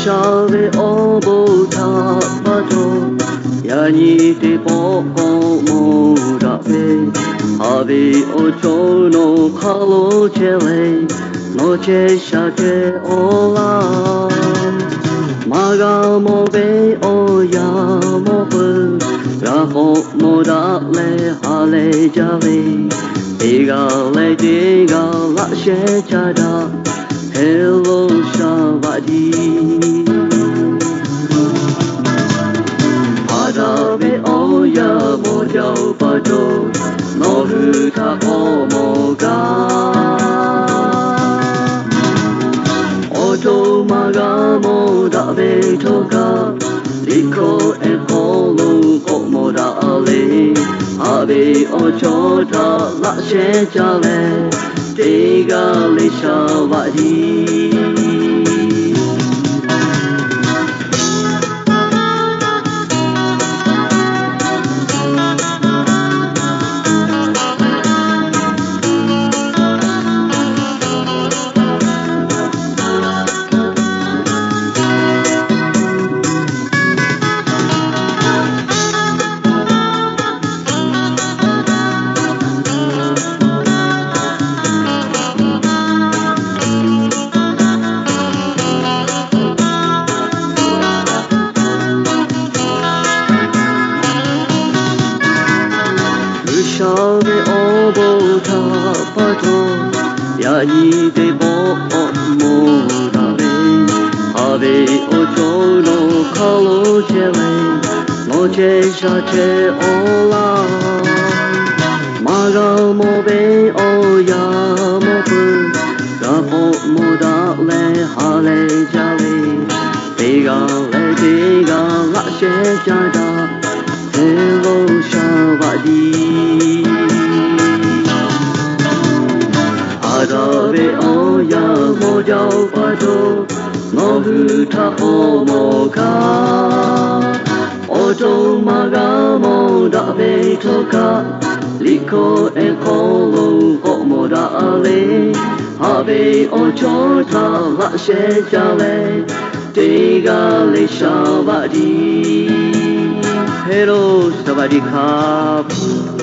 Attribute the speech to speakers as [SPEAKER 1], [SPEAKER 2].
[SPEAKER 1] Shave obota pato Yani te poko morabe Habe ocho no kalo chele Noche shate ola Maga mobe oya mobu Raho moda le hale jale Diga le diga la she chada Hello Shabadi Adabe oya moja pato Noruta omoga Oto maga moda betoka Liko e kolu omoda ale Abe ochota la she chale Diga le Shabadi Shave obota pato Yani te po morabe Habe ocho no kalo chele Noche shate ola Maga mobe oya mobu Rapo moda le hale jale Diga la she jada Hello Shabadi Adabe oya moja pato Nohuta omoka Oto maga moda betoka Liko e kolo omoda ale Habe ochota la she jale Diga le Shabadi Hello, Sawadee Krap.